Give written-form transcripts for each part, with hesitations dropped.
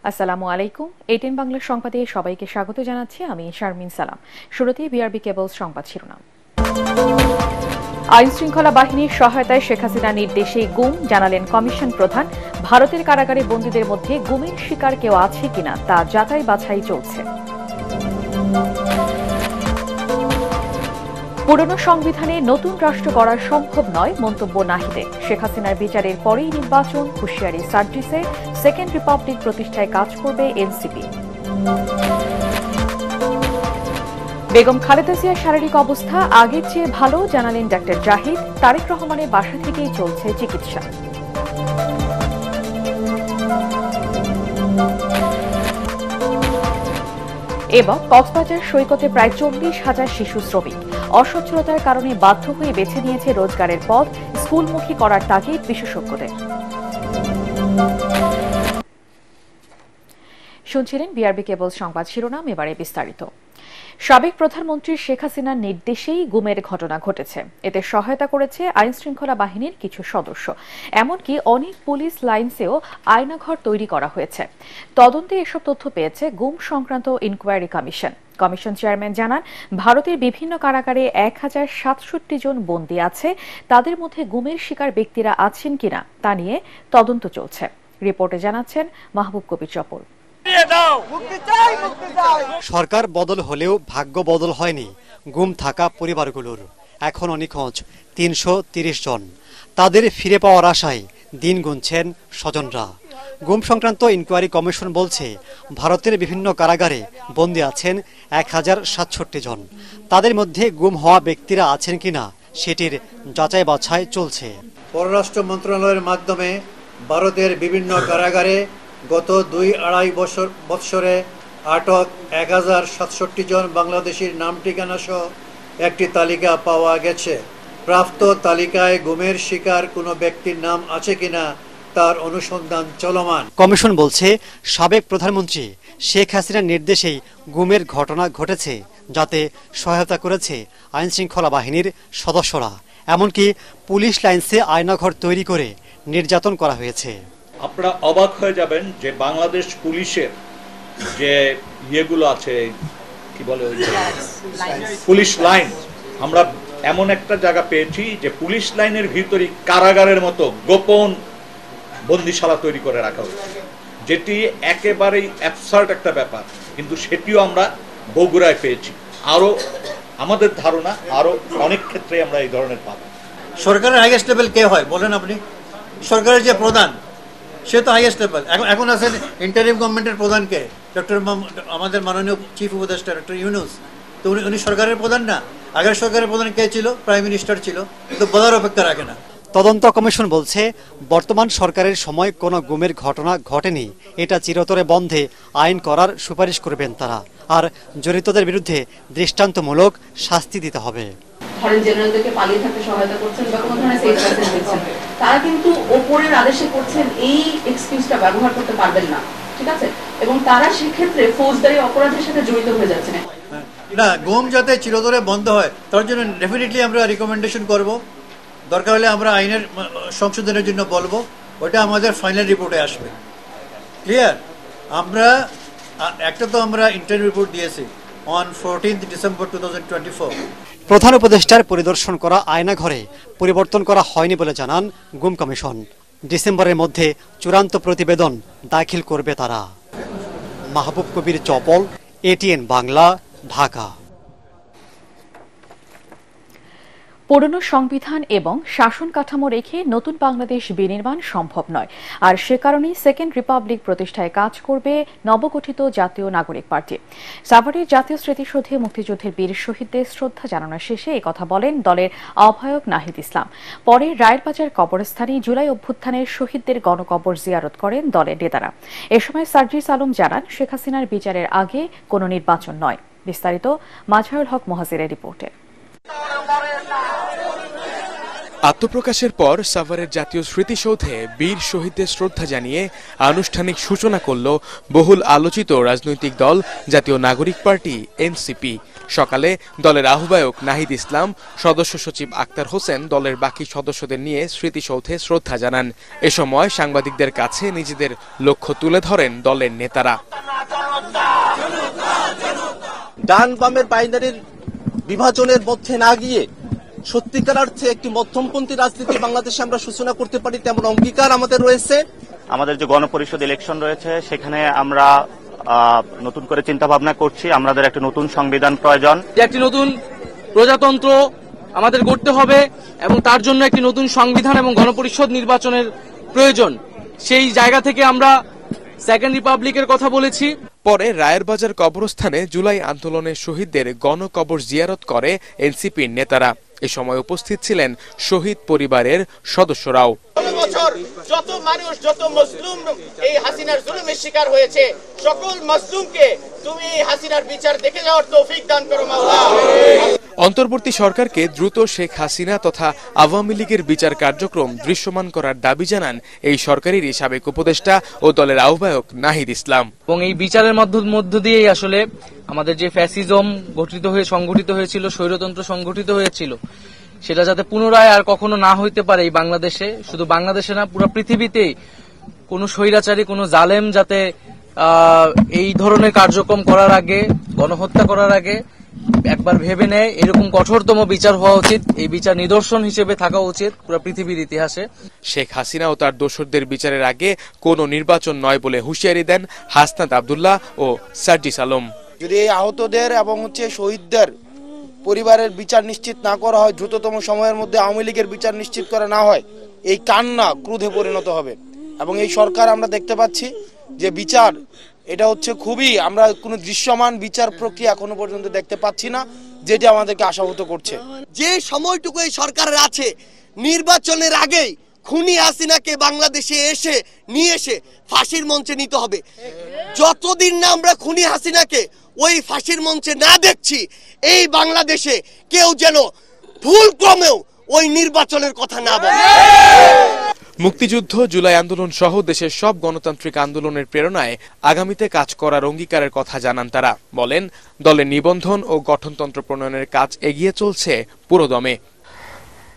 আসসালামু আলাইকুম। এটিএন বাংলা সংবাদে সবাইকে স্বাগত জানাচ্ছি আমি শারমিন সালাম। শুরুতেই বিআরবি কেবলস সংবাদ শিরোনাম। আইন শৃঙ্খলা বাহিনীর সহায়তায় শেখ হাসিনার নির্দেশে গুম জানালেন কমিশন প্রধান। ভারতের কারাগারে বন্দীদের মধ্যে গুমের শিকার কেউ আছে কিনা তা যাচাই বাছাই চলছে। পুরনো সংবিধানে নতুন রাষ্ট্র গড়া সম্ভব নয় মন্তব্য নাহিদের। শেখ হাসিনার বিচারের পরেই নির্বাচন, হুঁশিয়ারি সার্জিসে। সেকেন্ড রিপাবলিক প্রতিষ্ঠায় কাজ করবে এনসিপি। বেগম খালেদা জিয়ার শারীরিক অবস্থা আগের চেয়ে ভালো জানালেন ডাক্তার জাহিদ। তারেক রহমানের বাসা থেকেই চলছে চিকিৎসা। এবং কক্সবাজার সৈকতে প্রায় 40,000 শিশু শ্রমিক অসচ্ছলতার কারণে বাধ্য হয়ে বেছে নিয়েছে রোজগারের পথ। স্কুলমুখী করার তাগিদ বিশেষজ্ঞদের। শুনছিলেন বিআরবি কেবল সংবাদ শিরোনাম, এবারে বিস্তারিত। সাবেক প্রধানমন্ত্রী শেখ হাসিনার নির্দেশেই গুমের ঘটনা ঘটেছে। এতে সহায়তা করেছে আইন শৃঙ্খলা বাহিনীর কিছু সদস্য। এমনকি অনেক পুলিশ লাইন্সেও আয়নাঘর তৈরি করা হয়েছে। তদন্তে এসব তথ্য পেয়েছে গুম সংক্রান্ত ইনকোয়ারি কমিশন। কমিশন চেয়ারম্যান জানান, ভারতের বিভিন্ন কারাগারে 1067 জন বন্দী আছে। তাদের মধ্যে গুমের শিকার ব্যক্তিরা আছেন কিনা তা নিয়ে তদন্ত চলছে। রিপোর্টে জানাচ্ছেন মাহবুব কবির চপল। সরকার বদল হলেও ভাগ্য বদল হয়নি গুম থাকা পরিবারগুলোর। এখনও নিখোঁজ 330 জন। তাদের ফিরে পাওয়ার আশায় দিন গুনছেন স্বজনরা। গুম সংক্রান্ত ইনকোয়ারি কমিশন বলছে, ভারতের বিভিন্ন কারাগারে বন্দী আছেন 1067 জন। তাদের মধ্যে গুম হওয়া ব্যক্তিরা আছেন কিনা সেটির যাচাই বাছাই চলছে। পররাষ্ট্র মন্ত্রণালয়ের মাধ্যমে ভারতের বিভিন্ন কারাগারে গত 2-2.5 বৎসরে আটক 1067 জন বাংলাদেশির নাম ঠিকানা সহ একটি তালিকা পাওয়া গেছে। প্রাপ্ত তালিকায় গুমের শিকার কোনো ব্যক্তির নাম আছে কিনা তার অনুসন্ধান চলমান। কমিশন বলছে, সাবেক প্রধানমন্ত্রী শেখ হাসিনার নির্দেশেই গুমের ঘটনা ঘটেছে, যাতে সহায়তা করেছে আইন শৃঙ্খলা বাহিনীর সদস্যরা। এমনকি পুলিশ লাইন্সে আয়নাঘর তৈরি করে নির্যাতন করা হয়েছে। আপনারা অবাক হয়ে যাবেন যে বাংলাদেশ পুলিশের যে ইয়েগুলো আছে, কি বলে, পুলিশ লাইন, আমরা এমন একটা জায়গা পেয়েছি যে পুলিশ লাইনের ভিতরে কারাগারের মতো গোপন বন্দিশালা তৈরি করে রাখা হয়েছে, যেটি একেবারেই অ্যাবসার্ড একটা ব্যাপার। কিন্তু সেটিও আমরা বগুড়ায় পেয়েছি। আরো আমাদের ধারণা আরো অনেক ক্ষেত্রে আমরা এই ধরনের পাবো। সরকারের হাইয়েস্ট লেভেল কে হয় বলেন আপনি? সরকারের যে প্রধান, সে তো হাইয়েস্ট লেভেল। এখন আছেন ইন্টারিম গভর্নমেন্টের প্রধানকে, আমাদের মাননীয় চিফ উপদেষ্টা ডক্টর ইউনূস। তো উনি সরকারের প্রধান না? আগের সরকারের প্রধান কে ছিল? প্রাইম মিনিস্টার ছিল। কিন্তু বলার অপেক্ষা রাখে না। তদন্ত কমিশন বলছে, বর্তমান সরকারের সময় কোনো গুমের ঘটনা ঘটেনি। এটা চিরতরে বন্ধে আইন করার সুপারিশ করবেন তারা। আর জড়িতদের বিরুদ্ধে দৃষ্টান্তমূলক শাস্তি দিতে হবে। ধরেন জেনারেলদেরকে পালিয়ে থাকতে সহায়তা করছেন বা কোনো ধরনের সেফ মেসেজ দিচ্ছেন, তারা কিন্তু ওপরের আদেশে করছেন এই এক্সকিউজটা ব্যবহার করতে পারবেন না, ঠিক আছে? এবং তারা সেক্ষেত্রে ফৌজদারি অপরাধের সাথে জড়িত হয়ে যাচ্ছেন। না, গুম যাতে চিরতরে বন্ধ হয় তার জন্য ডেফিনেটলি আমরা রিকমেন্ডেশন করব। দরকার হলে আমরা আইনের সংশোধনের জন্য বলবো। ওটা আমাদের ফাইনাল রিপোর্টে আসবে। ক্লিয়ার? আমরা একটা তো আমরা ইন্টারভিউ রিপোর্ট দিয়েছি অন 14 ডিসেম্বর 2024। প্রধান উপদেষ্টার পরিদর্শন করা আয়নাঘরে পরিবর্তন করা হয়নি বলে জানান গুম কমিশন। ডিসেম্বরের মধ্যে চূড়ান্ত প্রতিবেদন দাখিল করবে তারা। মাহবুব কবির চপল, এটিএন বাংলা, ঢাকা। পুরনো সংবিধান এবং শাসন কাঠামো রেখে নতুন বাংলাদেশ বিনির্মাণ সম্ভব নয়। আর সে কারণেই সেকেন্ড রিপাবলিক প্রতিষ্ঠায় কাজ করবে নবগঠিত জাতীয় নাগরিক পার্টি। সাভারের জাতীয় স্মৃতিসৌধে মুক্তিযুদ্ধের বীর শহীদদের শ্রদ্ধা জানানোর শেষে একথা বলেন দলের আহ্বায়ক নাহিদ ইসলাম। পরে রায়ের বাজার কবরস্থানে জুলাই অভ্যুত্থানের শহীদদের গণকবর জিয়ারত করেন দলের নেতারা। এ সময় সার্জিস আলম জানান, শেখ হাসিনার বিচারের আগে কোনো নির্বাচন নয়। বিস্তারিত মাজহারুল হক মুহাজিরের রিপোর্টে। আত্মপ্রকাশের পর সাভারের জাতীয় স্মৃতিসৌধে বীর শহীদদের শ্রদ্ধা জানিয়ে আনুষ্ঠানিক সূচনা করল বহুল আলোচিত রাজনৈতিক দল জাতীয় নাগরিক পার্টি এনসিপি। সকালে দলের আহ্বায়ক নাহিদ ইসলাম, সদস্য সচিব আক্তার হোসেন দলের বাকি সদস্যদের নিয়ে স্মৃতিসৌধে শ্রদ্ধা জানান। এ সময় সাংবাদিকদের কাছে নিজেদের লক্ষ্য তুলে ধরেন দলের নেতারা। ডান বামের বাইনারির বিভাজনের মধ্যে না গিয়ে সত্যিকার অর্থে একটি মধ্যমপন্থী রাজনীতি বাংলাদেশে আমরা সূচনা করতে পারি, তেমন অঙ্গীকার আমাদের রয়েছে। আমাদের যে গণপরিষদ ইলেকশন রয়েছে সেখানে আমরা নতুন করে চিন্তা ভাবনা করছি। আমাদের একটা নতুন সংবিধান প্রয়োজন, একটি নতুন প্রজাতন্ত্র আমাদের গড়তে হবে এবং তার জন্য একটি নতুন সংবিধান এবং গণপরিষদ নির্বাচনের প্রয়োজন। সেই জায়গা থেকে আমরা সেকেন্ড রিপাবলিকের কথা বলেছি। পরে রায়েরবাজার কবরস্থানে জুলাই আন্দোলনের শহীদদের গণকবর জিয়ারত করে এনসিপির নেতারা। এ সময় উপস্থিত ছিলেন শহীদ পরিবারের সদস্যরাও। যত মানুষ, যত মজলুম এই হাসিনার জুলুমের শিকার হয়েছে, সকল মজলুমকে তুমি এই হাসিনার বিচার দেখে যাওয়ার তৌফিক দান করো মাওলা। অন্তর্বর্তী সরকারকে দ্রুত শেখ হাসিনা তথা আওয়ামী লীগের বিচার কার্যক্রম দৃশ্যমান করার দাবি জানান এই সরকারেরই সাবেক উপদেষ্টা ও দলের আহ্বায়ক নাহিদ ইসলাম। এবং এই বিচারের মধ্য দিয়েই আসলে আমাদের যে ফ্যাসিজম সংগঠিত হয়েছিল, স্বৈরতন্ত্র সংগঠিত হয়েছিল, সেটা যাতে পুনরায় আর কখনো না হইতে পারে এই বাংলাদেশে, শুধু বাংলাদেশে না পুরো পৃথিবীতেই কোন স্বৈরাচারী, কোন জালেম যাতে এই ধরনের কার্যক্রম করার আগে, গণহত্যা করার আগে একবার ভেবে নেয়, এরকম কঠোরতম বিচার হওয়া উচিত। এই বিচার নিদর্শন হিসেবে থাকা উচিত পুরো পৃথিবীর ইতিহাসে। শেখ হাসিনা ও তার দোসরদের বিচারের আগে কোনো নির্বাচন নয় বলে হুঁশিয়ারি দেন হাসনাত আব্দুল্লাহ ও সার্জিস আলম। যদি এই আহতদের এবং শহীদদের পরিবারের বিচার নিশ্চিত না করা হয়, দ্রুততম সময়ের মধ্যে আওয়ামী লীগের বিচার নিশ্চিত করা না হয়, এই কান্না ক্রোধে পরিণত হবে। এবং এই সরকার আমরা দেখতে পাচ্ছি যে বিচার, এটা খুবই, আমরা কোনো দৃশ্যমান বিচার প্রক্রিয়া এখনো পর্যন্ত দেখতে পাচ্ছি না, যেটা আমাদেরকে আশাহত করছে। যে সময়টুকু এই সরকারের আছে, নির্বাচনের আগেই খুনি হাসিনাকে বাংলাদেশে নিয়ে এসে ফাঁসির মঞ্চে নিতে হবে। যতদিন না আমরা খুনি হাসিনাকে ওই ফাঁসির মঞ্চে না দেখছি, এই বাংলাদেশে কেউ যেন ভুল ক্রমেও ওই নির্বাচনের কথা না বলে। মুক্তিযুদ্ধ, জুলাই আন্দোলন সহ দেশের সব গণতান্ত্রিক আন্দোলনের প্রেরণায় আগামীতে কাজ করার অঙ্গীকারের কথা জানান তারা। বলেন, দলের নিবন্ধন ও গঠনতন্ত্র প্রণয়নের কাজ এগিয়ে চলছে পুরোদমে।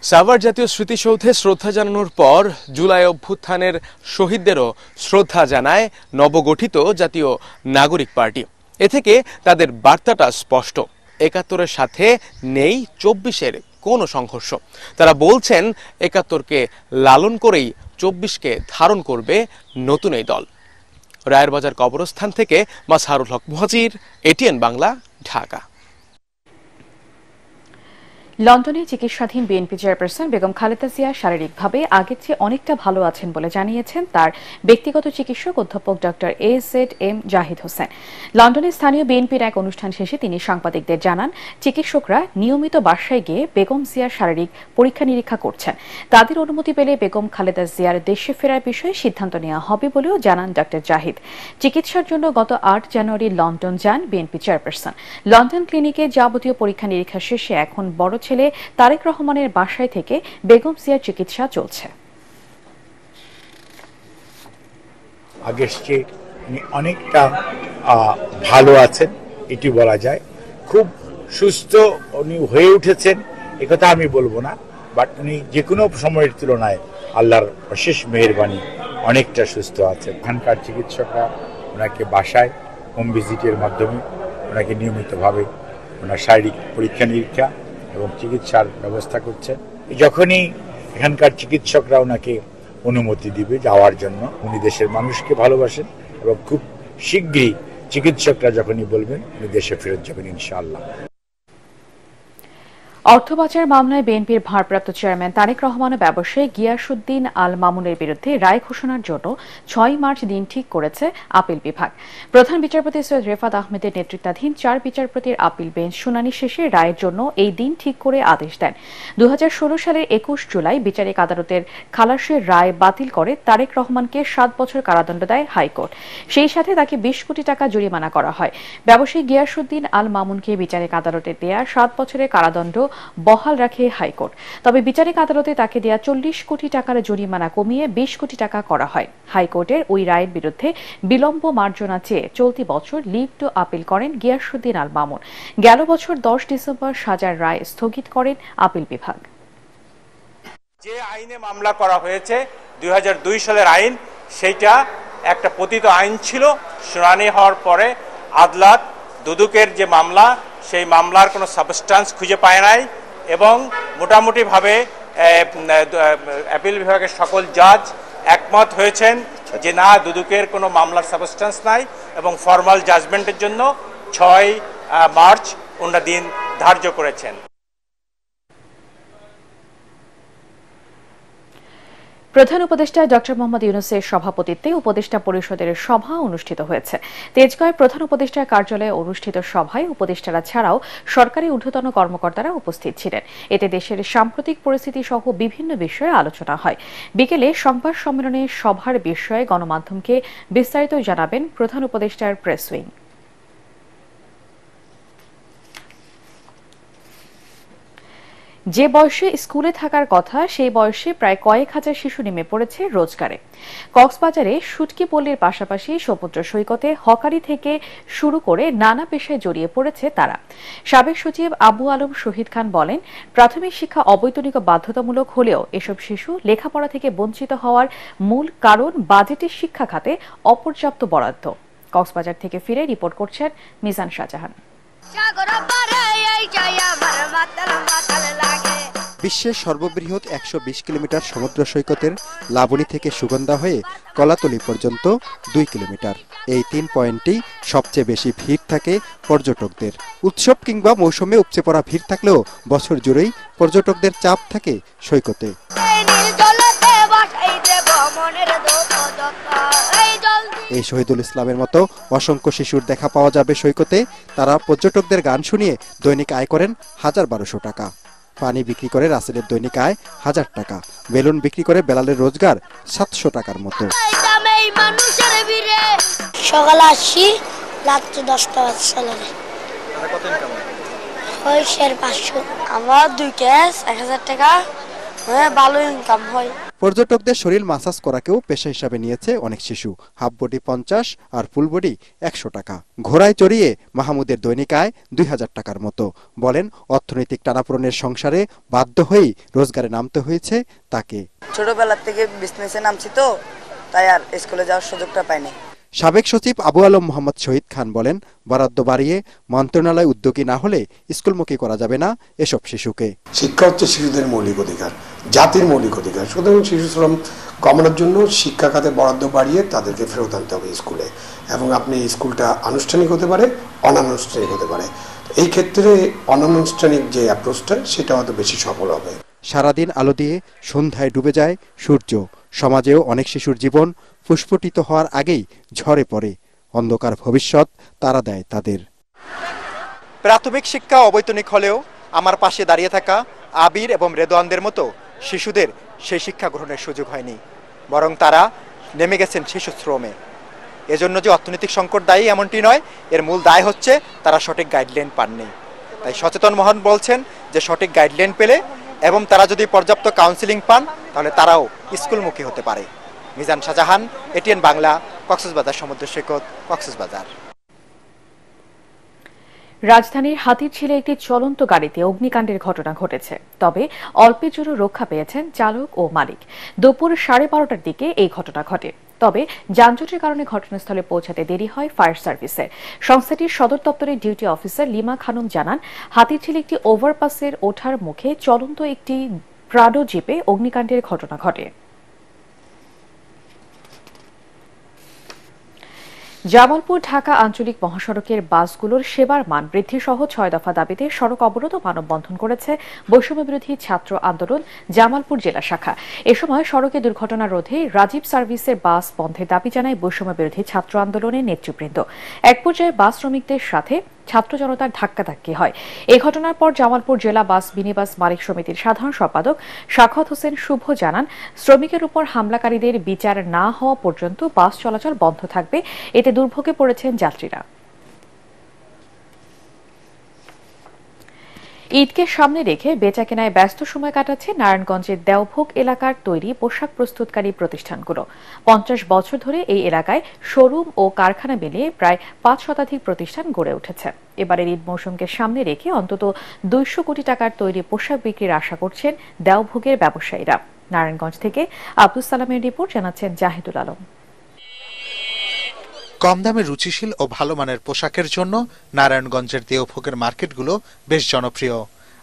সাভার জাতীয় স্মৃতিসৌধে শ্রদ্ধা জানানোর পর জুলাই অভ্যুত্থানের শহীদদেরও শ্রদ্ধা জানায় নবগঠিত জাতীয় নাগরিক পার্টি। এ থেকে তাদের বার্তাটা স্পষ্ট, ৭১-এর সাথে নেই ২৪-এর কোনো সংঘর্ষ। তারা বলছেন ৭১-কে লালন করেই ২৪-কে ধারণ করবে নতুন এই দল। রায়েরবাজার কবরস্থান থেকে মাজহারুল হক মুহাজির, এটিএন বাংলা, ঢাকা। লন্ডনে চিকিৎসাধীন বিএনপি চেয়ারপারসন বেগম খালেদা জিয়া শারীরিকভাবে আগের চেয়ে অনেকটা ভালো আছেন বলে জানিয়েছেন তার ব্যক্তিগত চিকিৎসক অধ্যাপক ডক্টর AZM জাহিদ হোসেন। লন্ডনে স্থানীয় বিএনপির এক অনুষ্ঠান শেষে তিনি সাংবাদিকদের জানান, চিকিৎসকরা নিয়মিত বাসায় গিয়ে বেগম জিয়ার শারীরিক পরীক্ষা নিরীক্ষা করছেন। তাদের অনুমতি পেলে বেগম খালেদা জিয়ার দেশে ফেরার বিষয়ে সিদ্ধান্ত নেওয়া হবে বলেও জানান ডক্টর জাহিদ। চিকিৎসার জন্য গত ৮ জানুয়ারি লন্ডন যান বিএনপি চেয়ারপারসন। লন্ডন ক্লিনিকে যাবতীয় পরীক্ষা নিরীক্ষা শেষে এখন বড় ছেলে তারেক রহমানের বাসায় থেকে বেগম জিয়ার চিকিৎসা চলছে। আগের চেয়ে উনি অনেকটা ভালো আছেন, এটি বলা যায়। খুব সুস্থ উনি হয়ে উঠেছেন একথা আমি বলবো না, বাট উনি যে কোনো সময়ের তুলনায় আল্লাহর অশেষ মেহেরবানি অনেকটা সুস্থ আছেন। এখানকার চিকিৎসকরা ওনাকে বাসায় হোম ভিজিটের মাধ্যমে ওনাকে নিয়মিতভাবে ওনার শারীরিক পরীক্ষা নিরীক্ষা এবং চিকিৎসার ব্যবস্থা করছে। যখনই এখানকার চিকিৎসকরা ওনাকে অনুমতি দিবে যাওয়ার জন্য, উনি দেশের মানুষকে ভালোবাসেন এবং খুব শীঘ্রই চিকিৎসকরা যখনই বলবেন উনি দেশে ফেরত যাবেন ইনশাআল্লাহ। অর্থ পাচার মামলায় বিএনপির ভারপ্রাপ্ত চেয়ারম্যান তারেক রহমান ও ব্যবসায়ী গিয়াসউদ্দিন আল মামুনের বিরুদ্ধে রায় ঘোষণার জন্য ৬ মার্চ দিন ঠিক করেছে আপিল বিভাগ। প্রধান বিচারপতি সৈয়দ রেফাত আহমেদের নেতৃত্বাধীন ৪ বিচারপতির আপিল বেঞ্চ শুনানি শেষে রায়ের জন্য এই দিন ঠিক করে আদেশ দেন। ২০১৬ সালের ২১ জুলাই বিচারিক আদালতের খালাসের রায় বাতিল করে তারেক রহমানকে ৭ বছর কারাদণ্ড দেয় হাইকোর্ট। সেই সাথে তাকে ২০ কোটি টাকা জরিমানা করা হয়। ব্যবসায়ী গিয়াসউদ্দিন আল মামুনকে বিচারিক আদালতে দেয়া ৭ বছরের কারাদণ্ড বহাল রাখে হাইকোর্ট। তবে বিচারিক আদালতে তাকে দেয়া 40 কোটি টাকার জরিমানা কমিয়ে 20 কোটি টাকা করা হয়। হাইকোর্টের ওই রায়ের বিরুদ্ধে বিলম্ব মার্জনা চেয়ে চলতি বছর লিভ টু আপিল করেন গিয়াসউদ্দিন আল মামুন। গেল বছর 10 ডিসেম্বর সাজার রায় স্থগিত করেন আপিল বিভাগ। যে আইনে মামলা করা হয়েছে 2002 সালের আইন, সেইটা একটা পতিত আইন ছিল। শুনানি হওয়ার পরে আদালত দুদকের যে মামলা, সেই মামলার কোনো সাবস্টান্স খুঁজে পায় নাই এবং মোটামুটিভাবে অ্যাপিল বিভাগের সকল জাজ একমত হয়েছেন যে না, দুদকের কোনো মামলার সাবস্টান্স নাই এবং ফর্মাল জাজমেন্টের জন্য 6 মার্চ ওনারা দিন ধার্য করেছেন। প্রধান উপদেষ্টা ডক্টর মোহাম্মদ ইউনূসের সভাপতিত্বে উপদেষ্টা পরিষদের সভা অনুষ্ঠিত হয়েছে। তেজগাঁয় প্রধান উপদেষ্টার কার্যালয়ে অনুষ্ঠিত সভায় উপদেষ্টারা ছাড়াও সরকারি ঊর্ধ্বতন কর্মকর্তারা উপস্থিত ছিলেন। এতে দেশের সাম্প্রতিক পরিস্থিতি সহ বিভিন্ন বিষয়ে আলোচনা হয়। বিকেলে সংবাদ সম্মেলনে সভার বিষয়ে গণমাধ্যমকে বিস্তারিত জানাবেন প্রধান উপদেষ্টার প্রেস উইং। যে বয়সে স্কুলে থাকার কথা, সেই বয়সে প্রায় কয়েক হাজার শিশু নেমে পড়েছে রোজগারে। কক্সবাজারে শুটকি পল্লীর পাশাপাশি সমুদ্র সৈকতে হকারি থেকে শুরু করে নানা পেশায় জড়িয়ে পড়েছে তারা। সাবেক সচিব আবু আলম শহীদ খান বলেন, প্রাথমিক শিক্ষা অবৈতনিক ও বাধ্যতামূলক হলেও এসব শিশু লেখাপড়া থেকে বঞ্চিত হওয়ার মূল কারণ বাজেটের শিক্ষা খাতে অপর্যাপ্ত বরাদ্দ। কক্সবাজার থেকে ফিরে রিপোর্ট করছেন মিজান শাহজাহান। বিশ্বের সর্ববৃহৎ 120 কিলোমিটার সমুদ্র সৈকতের লাবণী থেকে সুগন্ধা হয়ে কলাতলি পর্যন্ত 2 কিলোমিটার। এই 3 পয়েন্টেই সবচেয়ে বেশি ভিড় থাকে পর্যটকদের। উৎসব কিংবা মৌসুমে উপচে পড়া ভিড় থাকলেও বছর জুড়েই পর্যটকদের চাপ থাকে সৈকতে। এই শহীদুল ইসলামের মতো অসংখ্য শিশুর দেখা পাওয়া যাবে সৈকতে। তারা পর্যটকদের গান শুনিয়ে দৈনিক আয় করেন 1000-1200 টাকা। পানি বিক্রি করে রাসেলের দৈনিক আয় 1000 টাকা। বেলুন বিক্রি করে বেলালের রোজগার 700 টাকার মতো। সকালে আসছি, রাত্রে 10টা বাজে। হয় 500। আমার 2 ক্যাশ 1000 টাকা, ভালো ইনকাম হয়। পর্যটকদের শরীর মাসাজ করাকেও পেশা হিসাবে নিয়েছে অনেক শিশু। হাফ বডি 50 আর ফুল বডি 100 টাকা। ঘোড়ায় চড়িয়ে মাহমুদের দৈনিক আয় 2000 টাকার মতো। বলেন, অর্থনৈতিক টানাপোড়েনের সংসারে বাধ্য হয়েই রোজগারে নামতে হয়েছে তাকে। ছোটবেলা থেকে বিজনেসে নামছি তো, তাই আর স্কুলে যাওয়ার সুযোগটা পাইনি। সাবেক সচিব আবু আলম মোহাম্মদ শহীদ খান বলেন, বরাদ্দ বাড়িয়ে মন্ত্রণালয় উদ্যোগী না হলে স্কুলমুখী করা যাবে না এসব শিশুকে। শিক্ষা হচ্ছে শিশুদের মৌলিক অধিকার, জাতির মৌলিক অধিকার। সুতরাং শিশু শ্রম কমানোর জন্য শিক্ষা খাতে বরাদ্দ বাড়িয়ে তাদেরকে ফেরত আনতে হবে স্কুলে, এবং আপনি স্কুলটা আনুষ্ঠানিক হতে পারে, অনানুষ্ঠানিক হতে পারে। এই ক্ষেত্রে অনানুষ্ঠানিক যে অ্যাপ্রোচটা, সেটা হয়তো বেশি সফল হবে। সারাদিন আলো দিয়ে সন্ধ্যায় ডুবে যায় সূর্য। সমাজেও অনেক শিশুর জীবন ফুসফুটিত হওয়ার আগেই ঝরে পড়ে। অন্ধকার ভবিষ্যৎ তারা দেয় তাদের। প্রাথমিক শিক্ষা অবৈতনিক হলেও আমার পাশে দাঁড়িয়ে থাকা আবির এবং রেদওয়ানদের মতো শিশুদের সেই শিক্ষা গ্রহণের সুযোগ হয়নি, বরং তারা নেমে গেছেন শিশু শ্রমে। এজন্য যে অর্থনৈতিক সংকট দায়ী এমনটি নয়, এর মূল দায় হচ্ছে তারা সঠিক গাইডলাইন পাননি। তাই সচেতন মহল বলছেন যে সঠিক গাইডলাইন পেলে এবং তারা যদি পর্যাপ্ত কাউন্সিলিং পান, তাহলে তারাও স্কুলমুখী হতে পারে। মিজান শাহজাহান, এটিএন বাংলা, কক্সবাজার সমুদ্র সৈকত, কক্সবাজার। রাজধানীর হাতিরঝিলে একটি চলন্ত গাড়িতে অগ্নিকাণ্ডের ঘটনা ঘটেছে। তবে অল্পের জন্য রক্ষা পেয়েছেন চালক ও মালিক। দুপুর 12:30টার দিকে এই ঘটনা ঘটে। তবে যানজটের কারণে ঘটনাস্থলে পৌঁছাতে দেরি হয় ফায়ার সার্ভিসের। সংস্থাটির সদর দপ্তরের ডিউটি অফিসার লিমা খানম জানান, হাতিরঝিলে একটি ওভারপাসের ওঠার মুখে চলন্ত একটি প্রাডো জিপে অগ্নিকাণ্ডের ঘটনা ঘটে। জামালপুর ঢাকা আঞ্চলিক মহাসড়কের বাসগুলোর সেবার মান বৃদ্ধি সহ 6 দফা দাবিতে সড়ক অবরোধ ও মানববন্ধন করেছে বৈষম্য বিরোধী ছাত্র আন্দোলন জামালপুর জেলা শাখা। এ সময় সড়কে দুর্ঘটনা রোধে রাজীব সার্ভিসের বাস বন্ধের দাবি জানায় বৈষম্য বিরোধী ছাত্র আন্দোলনের নেতৃবৃন্দ। এক পর্যায়ে বাস শ্রমিকদের সাথে ছাত্র জনতার ধাক্কাধাক্কি হয়। এই ঘটনার পর জামালপুর জেলা বাস মিনিবাস মালিক সমিতির সাধারণ সম্পাদক সাখাওয়াত হোসেন শুভ জানান, শ্রমিকের উপর হামলাকারীদের বিচার না হওয়া পর্যন্ত বাস চলাচল বন্ধ থাকবে। এতে দুর্ভোগে পড়েছেন যাত্রীরা। ঈদকে সামনে রেখে বেচাকেনায় ব্যস্ত সময় কাটাচ্ছে নারায়ণগঞ্জের দেওভোগ এলাকার তৈরি পোশাক প্রস্তুতকারী প্রতিষ্ঠানগুলো। 50 বছর ধরে এই এলাকায় শোরুম ও কারখানা মিলিয়ে প্রায় 5 শতাধিক প্রতিষ্ঠান গড়ে উঠেছে। এবারের ঈদ মৌসুমকে সামনে রেখে অন্তত 200 কোটি টাকার তৈরি পোশাক বিক্রির আশা করছেন দেওভোগের ব্যবসায়ীরা। নারায়ণগঞ্জ থেকে আব্দুল সালামের রিপোর্ট, জানাচ্ছেন জাহিদুল আলম। কম দামে রুচিশীল ও ভালো মানের পোশাকের জন্য নারায়ণগঞ্জের দেওভোগের মার্কেটগুলো বেশ জনপ্রিয়।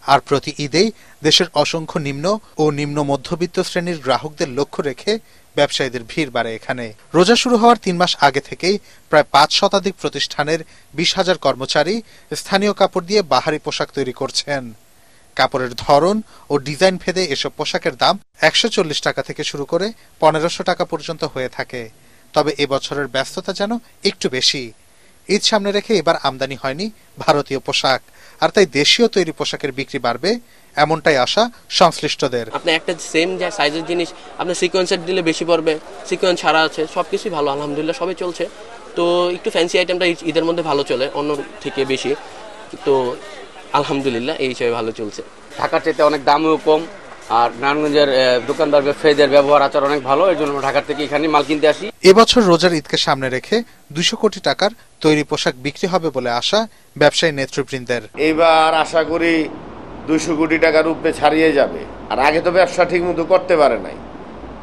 আর প্রতি ঈদেই দেশের অসংখ্য নিম্ন ও নিম্ন মধ্যবিত্ত শ্রেণীর গ্রাহকদের লক্ষ্য রেখে ব্যবসায়ীদের ভিড় বাড়ে এখানে। রোজা শুরু হওয়ার 3 মাস আগে থেকেই প্রায় 5 শতাধিক প্রতিষ্ঠানের 20,000 কর্মচারী স্থানীয় কাপড় দিয়ে বাহারি পোশাক তৈরি করছেন। কাপড়ের ধরন ও ডিজাইন ভেদে এসব পোশাকের দাম 140 টাকা থেকে শুরু করে 1500 টাকা পর্যন্ত হয়ে থাকে। তবে এবছরের ব্যস্ততা যেন একটু বেশি। ঈদ সামনে রেখে এবার আমদানি হয়নি ভারতীয় পোশাক, আর তাই দেশীয় তৈরি পোশাকের বিক্রি বাড়বে এমনটাই আশা সংশ্লিষ্টদের। আপনি একটা সেম সাইজের জিনিস আপনি সিকোয়েন্সের দিলে বেশি পড়বে, সিকোয়েন্স ছাড়া আছে, সবকিছুই ভালো আলহামদুলিল্লাহ, সবই চলছে। তো একটু ফ্যান্সি আইটেমটা ঈদের মধ্যে ভালো চলে অন্য থেকে বেশি, তো আলহামদুলিল্লাহ এই হিসেবে ভালো চলছে। ঢাকার চাইতে অনেক দামও কম, আর নারায়ণগঞ্জের দোকানদার ব্যবসায়ীদের ব্যবহার আচার অনেক ভালো, এর জন্য ঢাকার থেকে এখানে মাল কিনতে আসি। এবছর রোজার ঈদকে সামনে রেখে 200 কোটি টাকার তৈরি পোশাক বিক্রি হবে বলে আশা ব্যবসায়ী নেতৃবৃন্দের। এইবার আশা করি 200 কোটি টাকার উপরে ছাড়িয়ে যাবে। আর আগে তো ব্যবসা ঠিক মতো করতে পারে নাই,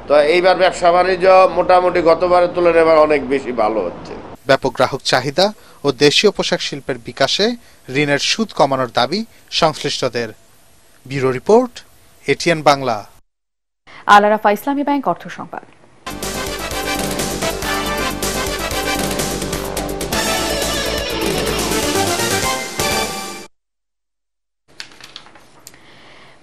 তো এইবার ব্যবসা বাণিজ্য মোটামুটি গতবারের তুলনায় এবার অনেক বেশি ভালো হচ্ছে। ব্যাপক গ্রাহক চাহিদা ও দেশীয় পোশাক শিল্পের বিকাশে ঋণের সুদ কমানোর দাবি সংশ্লিষ্টদের। Bureau report, ATN Bangla. Al Arafah Islami bank অর্থ সংবাদ।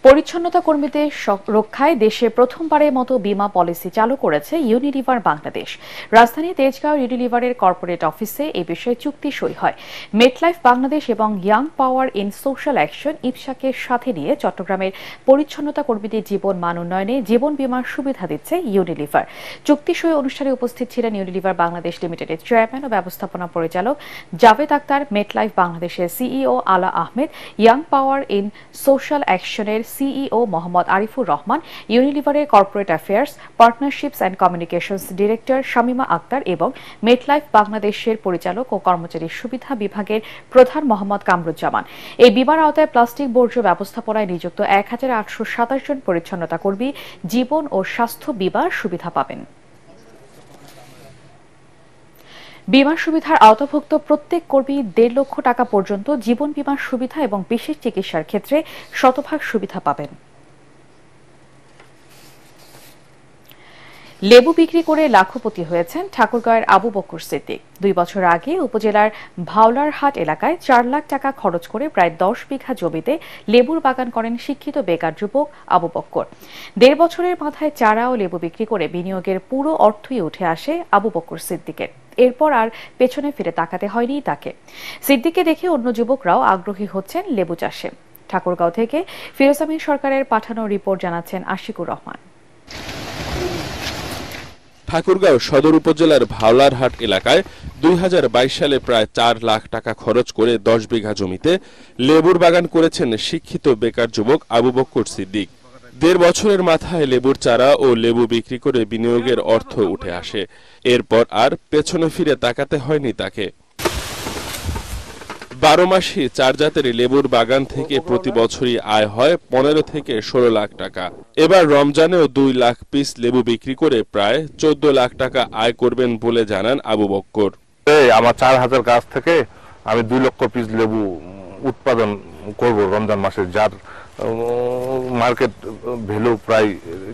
পরিচ্ছন্নতা কর্মীদের রক্ষায় দেশে প্রথমবারের মতো বীমা পলিসি চালু করেছে ইউনিলিভার বাংলাদেশ। রাজধানী তেজগাঁও ইউনিলিভারের কর্পোরেট অফিসে এই বিষয়ে চুক্তি সই হয়। মেটলাইফ বাংলাদেশ এবং Young Power in Social Action ইপসাকে সাথে নিয়ে চট্টগ্রামের পরিচ্ছন্নতা কর্মীদের জীবন মান উন্নয়নে জীবন বীমার সুবিধা দিচ্ছে ইউনিলিভার। চুক্তি সই অনুষ্ঠানে উপস্থিত ছিলেন ইউনিলিভার বাংলাদেশ লিমিটেডের চেয়ারম্যান ও ব্যবস্থাপনা পরিচালক জাভেদ আক্তার, মেটলাইফ বাংলাদেশের CEO Ala Ahmed, Young Power in Social অ্যাকশনের সিইও মোহাম্মদ আরিফুর রহমান, ইউনিলিভারের corporate affairs, partnerships and communications director Shamima Akhtar এবং মেটলাইফ বাংলাদেশের পরিচালক ও কর্মচারী সুবিধা বিভাগের প্রধান মোহাম্মদ কামরুজ্জামান। এই বীমার আওতায় প্লাস্টিক বর্জ্য ব্যবস্থাপনায় নিযুক্ত 1827 জন পরিচ্ছন্নতা কর্মী জীবন ও স্বাস্থ্য বীমার সুবিধা পাবেন। বীমা সুবিধার আওতাভুক্ত প্রত্যেক কর্মী 1.5 লক্ষ টাকা পর্যন্ত জীবন বীমার সুবিধা এবং বিশেষ চিকিৎসার ক্ষেত্রে 100% সুবিধা পাবেন। লেবু বিক্রি করে লাখপতি হয়েছেন ঠাকুরগাঁওয়ের আবু বকর সিদ্দিক। 2 বছর আগে উপজেলার ভাওলারহাট এলাকায় 4 লাখ টাকা খরচ করে প্রায় 10 বিঘা জমিতে লেবুর বাগান করেন শিক্ষিত বেকার যুবক আবু বকর। 1.5 বছরের মাথায় চারা ও লেবু বিক্রি করে বিনিয়োগের পুরো অর্থই উঠে আসে আবু বকর সিদ্দিকের। এরপর আর পেছনে ফিরে তাকাতে হয়নি তাকে। সিদ্দিককে দেখে অন্য যুবকরাও আগ্রহী হচ্ছেন লেবু চাষে। ঠাকুরগাঁও থেকে ফিরোজ আমিন সরকারের পাঠানো রিপোর্ট, জানাচ্ছেন আশিকুর রহমান। ঠাকুরগাঁও সদর উপজেলার ভাওলারহাট এলাকায় 2022 সালে প্রায় 4 লাখ টাকা খরচ করে 10 বিঘা জমিতে লেবুর বাগান করেছেন শিক্ষিত বেকার যুবক আবু বকর সিদ্দিক। 1.5 বছরের মাথায় লেবুর চারা ও লেবু বিক্রি করে বিনিয়োগের অর্থ উঠে আসে। এরপর আর পেছনে ফিরে তাকাতে হয়নি তাকে। 12 মাসে 4 জাতের লেবুর বাগান থেকে প্রতি বছরই আয় হয় 15 থেকে 16 লাখ টাকা। এবার রমজানেও 2 লাখ পিস লেবু বিক্রি করে প্রায় 14 লাখ টাকা আয় করবেন বলে জানান আবু বক্কর। আমার 4000 গাছ থেকে আমি 2 লক্ষ পিস লেবু উৎপাদন করব রমজান মাসে, যার মার্কেট ভ্যালু প্রায়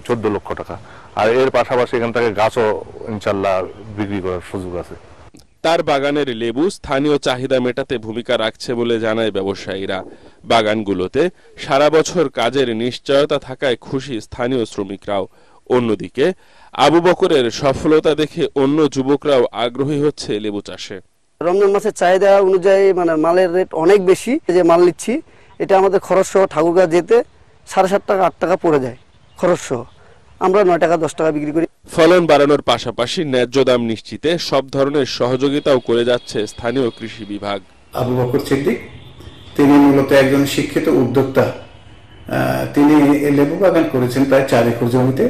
14 লক্ষ টাকা। আর এর পাশাপাশি এখান থেকে গাছও ইনশাল্লাহ বিক্রি করার সুযোগ আছে। তার বাগানের লেবু স্থানীয় চাহিদা মেটাতে ভূমিকা রাখছে বলে জানায় ব্যবসায়ীরা। বাগানগুলোতে সারা বছর কাজের নিশ্চয়তা থাকায় খুশি স্থানীয় শ্রমিকরাও। অন্যদিকে আবু বকরের সফলতা দেখে অন্য যুবকরাও আগ্রহী হচ্ছে লেবু চাষে। রমজান মাসের চাহিদা অনুযায়ী মালের রেট অনেক বেশি। যে মাল নিচ্ছি এটা আমাদের খরচ সহ ঠাকুরগাঁও যেতে 7.5 টাকা 8 টাকা পড়ে যায় খরচ সহ। আমরা 9 টাকা 10 টাকা বিক্রি করি। ফলন বাড়ানোর পাশাপাশি ন্যায্য দাম নিশ্চিতে সব ধরনের সহযোগিতাও করে যাচ্ছে স্থানীয় কৃষি বিভাগ। আবু বকর সিদ্দিক তিনি মূলত একজন শিক্ষিত উদ্যোক্তা। তিনি লেবু বাগান করেছেন প্রায় 4 একর জমিতে।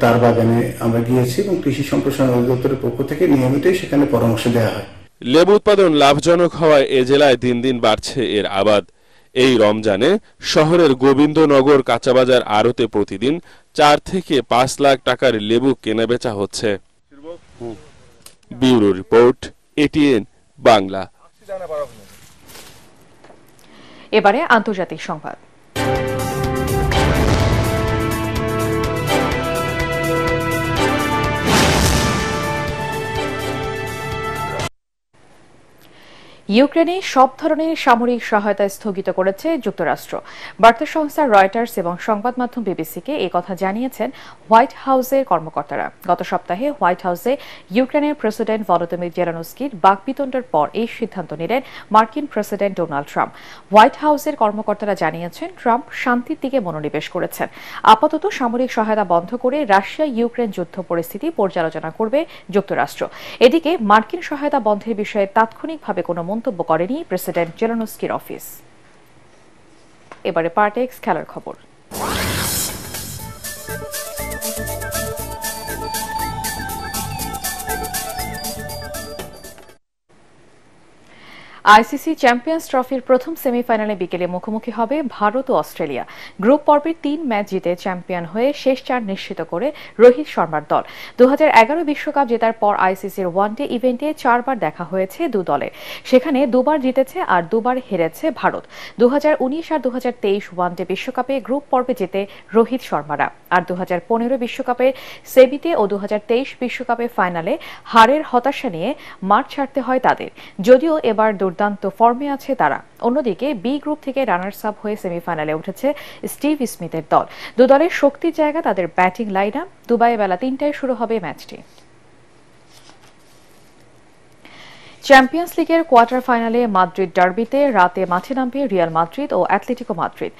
তার বাগানে আমরা গিয়েছি এবং কৃষি সম্প্রসারণ অধিদপ্তরের পক্ষ থেকে নিয়মিতই সেখানে পরামর্শ দেওয়া হয়। লেবু উৎপাদন লাভজনক হওয়ায় এ জেলায় দিন দিন বাড়ছে এর আবাদ। এই রমজানে শহরের গোবিন্দনগর কাঁচাবাজার আড়তে প্রতিদিন 4 থেকে 5 লাখ টাকার লেবু কেনাবেচা হচ্ছে। Bureau report, ATN Bangla. এবারে আন্তর্জাতিক সংবাদ। ইউক্রেনে সব ধরনের সামরিক সহায়তা স্থগিত করেছে যুক্তরাষ্ট্র। বার্তা সংস্থা রয়টার্স এবং সংবাদ মাধ্যম বিবিসিকে এই কথা জানিয়েছেন হোয়াইট হাউসের কর্মকর্তারা। গত সপ্তাহে হোয়াইট হাউসে ইউক্রেনের প্রেসিডেন্ট ভলোদিমির জেলেনস্কির বাকবিতণ্ডার পর এই সিদ্ধান্ত নিলেন মার্কিন প্রেসিডেন্ট ডোনাল্ড ট্রাম্প। হোয়াইট হাউসের কর্মকর্তারা জানিয়েছেন ট্রাম্প শান্তির দিকে মনোনিবেশ করেছেন। আপাতত সামরিক সহায়তা বন্ধ করে রাশিয়া ইউক্রেন যুদ্ধ পরিস্থিতি পর্যালোচনা করবে যুক্তরাষ্ট্র। এদিকে মার্কিন সহায়তা বন্ধের বিষয়ে তাৎক্ষণিকভাবে কোনো মন্তব্য করেনি প্রেসিডেন্ট জেলেনস্কির অফিস। এবারে পার্টেক্স খেলার খবর। আইসিসি চ্যাম্পিয়ন্স ট্রফির প্রথম সেমিফাইনালে বিকেলে মুখোমুখি হবে ভারত ও অস্ট্রেলিয়া। গ্রুপ পর্বের 3 ম্যাচ জিতে চ্যাম্পিয়ন হয়ে শেষ 4 নিশ্চিত করে রোহিত শর্মার দল। 2011 বিশ্বকাপ জেতার পর আইসিসির ওয়ানডে ইভেন্টে 4 বার দেখা হয়েছে 2 দলের। সেখানে 2 বার জিতেছে আর 2 বার হেরেছে ভারত। 2019 আর 2023 ওয়ানডে বিশ্বকাপে গ্রুপ পর্বে জিতে রোহিত শর্মারা, আর 2015 বিশ্বকাপের সেমিতে ও 2023 বিশ্বকাপে ফাইনালে হারের হতাশা নিয়ে মাঠ ছাড়তে হয় তাদের। যদিও এবার দুর্দান্ত ফর্মে আছে তারা। অন্যদিকে বি গ্রুপ থেকে রানার্স আপ হয়ে সেমিফাইনালে উঠেছে স্টিভ স্মিথের দল। 2 দলের শক্তির জায়গা তাদের ব্যাটিং লাইন আপ। দুবাইয়ে বেলা 3টায় শুরু হবে ম্যাচটি। চ্যাম্পিয়ন্স লিগের কোয়ার্টার ফাইনালে মাদ্রিদ ডার্বিতে রাতে মাঠে নামবে রিয়াল মাদ্রিদ ও অ্যাটলেটিকো মাদ্রিদ।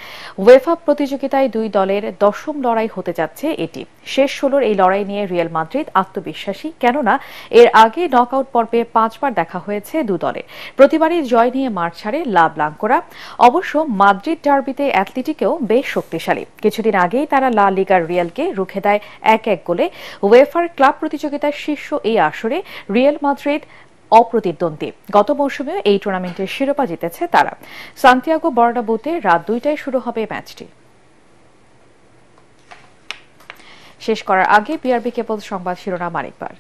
ওয়েফা প্রতিযোগিতায় 2 দলের 10ম লড়াই হতে যাচ্ছে এটি। শেষ 16-র এই লড়াই নিয়ে রিয়াল মাদ্রিদ আত্মবিশ্বাসী, কেননা এর আগে নকআউট পর্বে 5 বার দেখা হয়েছে 2 দলের। প্রতিবারই জয় নিয়ে মাঠ ছাড়ে লা ব্লাঙ্কোরা। অবশ্য মাদ্রিদ ডার্বিতে অ্যাটলেটিকোও বেশ শক্তিশালী। কিছুদিন আগেই তারা লা লিগার রিয়ালকে রুখে দেয় 1-1 গোলে। ওয়েফার ক্লাব প্রতিযোগিতার শীর্ষ এই আসরে রিয়াল মাদ্রিদ অপ্রতিদ্বন্দ্বী। গত মৌসুমেও এই টুর্নামেন্টের শিরোপা জিতেছে তারা। সান্তিয়াগো বার্নাব্যুতে রাত 2টায় শুরু হবে ম্যাচটি। শেষ করার আগে বিআরবি কেবল সংবাদ শিরোনাম আরেকবার।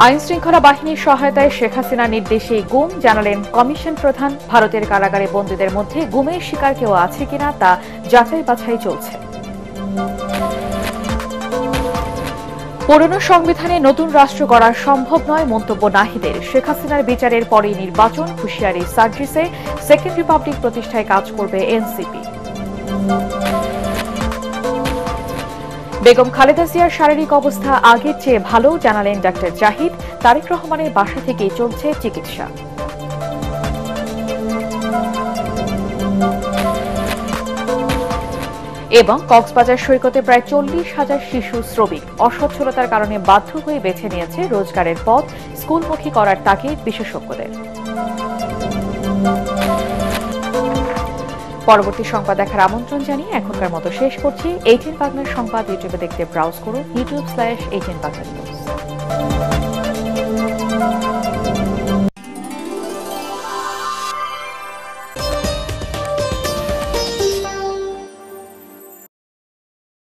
আইন শৃঙ্খলা বাহিনীর সহায়তায় শেখ হাসিনার নির্দেশে গুম, জানালেন কমিশন প্রধান। ভারতের কারাগারে বন্দীদের মধ্যে গুমের শিকার কেউ আছে কিনা তা যাচাই বাছাই চলছে। পুরনো সংবিধানে নতুন রাষ্ট্র গড়া সম্ভব নয়, মন্তব্য নাহিদের। শেখ হাসিনার বিচারের পরেই নির্বাচন, হুঁশিয়ারি সার্জিসে। সেকেন্ড রিপাবলিক প্রতিষ্ঠায় কাজ করবে এনসিপি। বেগম খালেদা জিয়ার শারীরিক অবস্থা আগের চেয়ে ভালো, জানালেন ডাক্তার জাহিদ। তারেক রহমানের বাসা থেকেই চলছে চিকিৎসা। এবং কক্সবাজার সৈকতে প্রায় 40,000 শিশু শ্রমিক অসচ্ছলতার কারণে বাধ্য হয়ে বেছে নিয়েছে রোজগারের পথ। স্কুলমুখী করার তাগিদ বিশেষজ্ঞদের। পরবর্তী সংবাদ দেখার আমন্ত্রণ জানিয়ে এখনকার মতো শেষ করছি। ATN বাংলার সংবাদ ইউটিউবে দেখতে ব্রাউজ করুন youtube/ATN Bangla News।